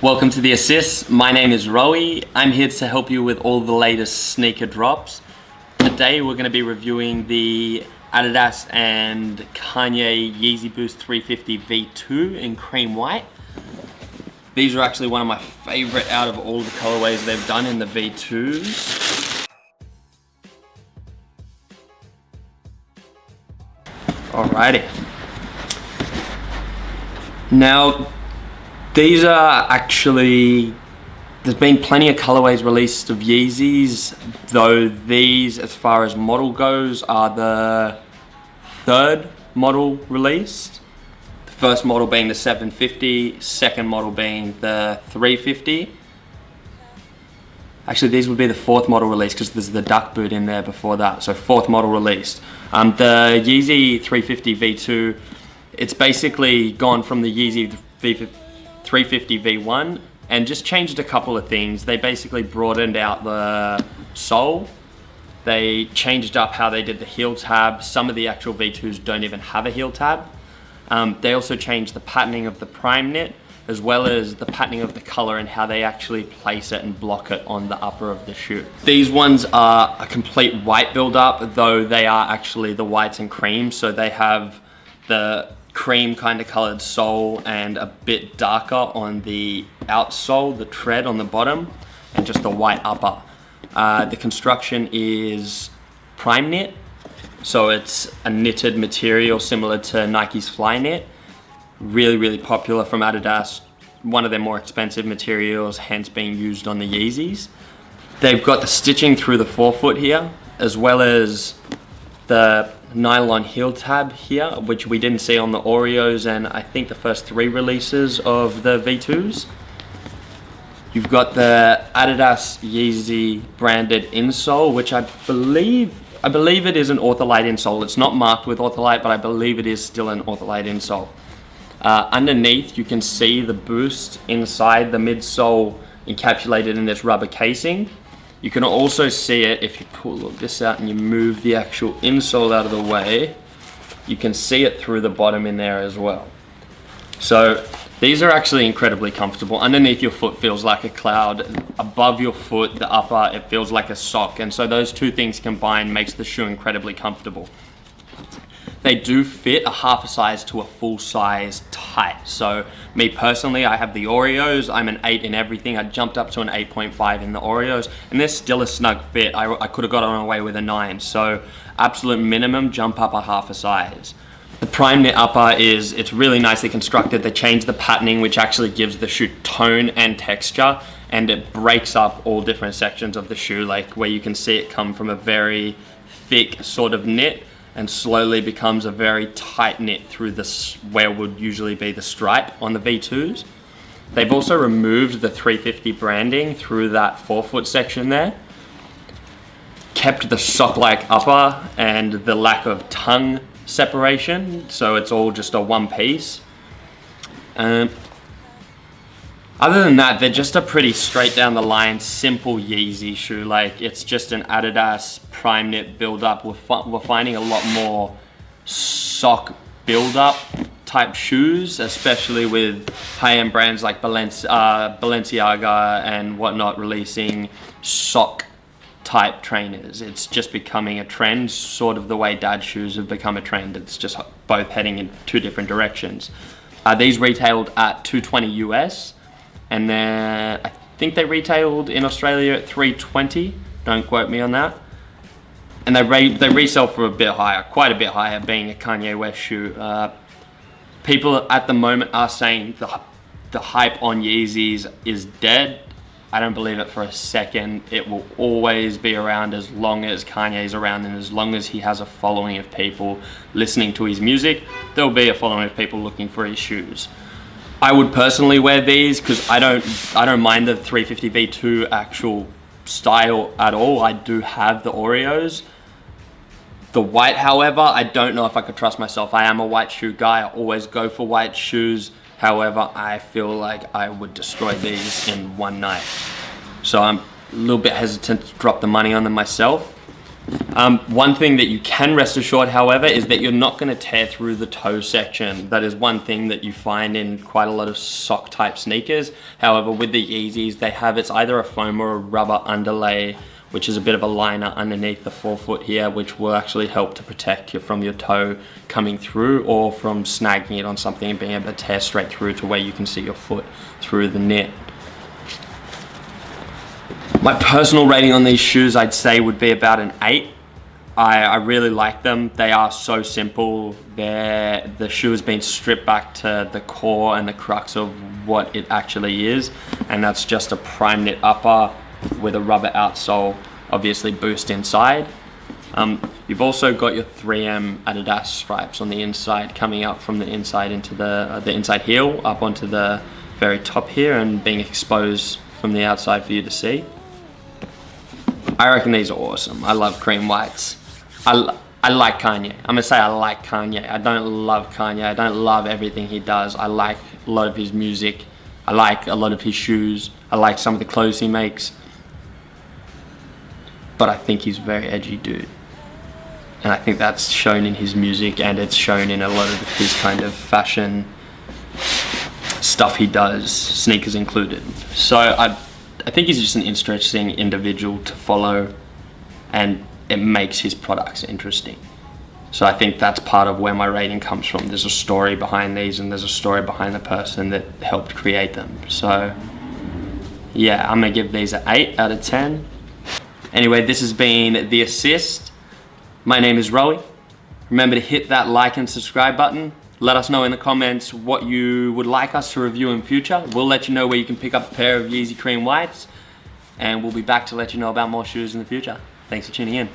Welcome to The Assist. My name is Roey. I'm here to help you with all the latest sneaker drops. Today we're going to be reviewing the Adidas and Kanye Yeezy Boost 350 V2 in cream white. These are actually one of my favorite out of all the colorways they've done in the V2s. Alrighty. Now, these are actually, there's been plenty of colorways released of Yeezys, though these, as far as model goes, are the third model released. The first model being the 750, second model being the 350. Actually, these would be the fourth model released because there's the duck boot in there before that, so fourth model released. The Yeezy 350 V2, it's basically gone from the Yeezy 350 V1 and just changed a couple of things. They basically broadened out the sole. They changed up how they did the heel tab. Some of the actual V2s don't even have a heel tab. They also changed the patterning of the prime knit, as well as the patterning of the color and how they actually place it and block it on the upper of the shoe. These ones are a complete white build up, though they are actually the whites and cream. So they have the cream kind of colored sole and a bit darker on the outsole, the tread on the bottom, and just the white upper. The construction is prime knit, so it's a knitted material similar to Nike's Fly Knit. Really popular from Adidas, one of their more expensive materials, hence being used on the Yeezys. They've got the stitching through the forefoot here, as well as the nylon heel tab here, which we didn't see on the Oreos and I think the first three releases of the V2s. You've got the Adidas Yeezy branded insole, which I believe it is an Ortholite insole. It's not marked with Ortholite, but I believe it is still an Ortholite insole. Underneath, you can see the Boost inside the midsole encapsulated in this rubber casing. You can also see it if you pull this out and you move the actual insole out of the way. You can see it through the bottom in there as well. So these are actually incredibly comfortable. Underneath your foot feels like a cloud. Above your foot, the upper, it feels like a sock. And so those two things combined makes the shoe incredibly comfortable. They do fit a half a size to a full size tight. So me personally, I have the Oreos. I'm an 8 in everything. I jumped up to an 8.5 in the Oreos, and they're still a snug fit. I could have got on away with a 9. So absolute minimum, jump up a half a size. The prime knit upper it's really nicely constructed. They changed the patterning, which actually gives the shoe tone and texture, and it breaks up all different sections of the shoe, like where you can see it come from a very thick sort of knit and slowly becomes a very tight knit through this, where would usually be the stripe on the V2s. They've also removed the 350 branding through that forefoot section there, kept the sock-like upper and the lack of tongue separation, so it's all just a one piece. Other than that, they're just a pretty straight down the line, simple Yeezy shoe. Like, it's just an Adidas prime knit build up. We're finding a lot more sock build up type shoes, especially with high-end brands like Balenciaga and whatnot releasing sock type trainers. It's just becoming a trend, sort of the way dad shoes have become a trend. It's just both heading in two different directions. These retailed at $220 US. And then I think they retailed in Australia at $320. Don't quote me on that. And they resell for a bit higher, quite a bit higher, being a Kanye West shoe. People at the moment are saying the hype on Yeezys is dead. I don't believe it for a second. It will always be around as long as Kanye's around, and as long as he has a following of people listening to his music, there'll be a following of people looking for his shoes. I would personally wear these because I don't mind the 350 V2 actual style at all. I do have the Oreos. The white, however, I don't know if I could trust myself. I am a white shoe guy. I always go for white shoes. However, I feel like I would destroy these in one night. So I'm a little bit hesitant to drop the money on them myself. One thing that you can rest assured, however, is that you're not going to tear through the toe section. That is one thing that you find in quite a lot of sock type sneakers. However, with the Yeezys, they have, it's either a foam or a rubber underlay, which is a bit of a liner underneath the forefoot here, which will actually help to protect you from your toe coming through or from snagging it on something and being able to tear straight through to where you can see your foot through the knit. My personal rating on these shoes, I'd say, would be about an 8. I really like them. They are so simple. The shoe has been stripped back to the core and the crux of what it actually is, and that's just a prime knit upper with a rubber outsole, obviously boost inside. You've also got your 3M Adidas stripes on the inside, coming up from the inside into the inside heel up onto the very top here and being exposed from the outside for you to see. I reckon these are awesome. I love cream whites. I like Kanye. I'm gonna say I like Kanye. I don't love Kanye. I don't love everything he does. I like a lot of his music. I like a lot of his shoes. I like some of the clothes he makes. But I think he's a very edgy dude. And I think that's shown in his music, and it's shown in a lot of his kind of fashion stuff he does, sneakers included. So I think he's just an interesting individual to follow, and it makes his products interesting. So I think that's part of where my rating comes from. There's a story behind these, and there's a story behind the person that helped create them. So yeah, I'm gonna give these an 8 out of 10. Anyway, this has been The Assist. My name is Roey. Remember to hit that like and subscribe button. Let us know in the comments what you would like us to review in future. We'll let you know where you can pick up a pair of Yeezy cream whites, and we'll be back to let you know about more shoes in the future. Thanks for tuning in.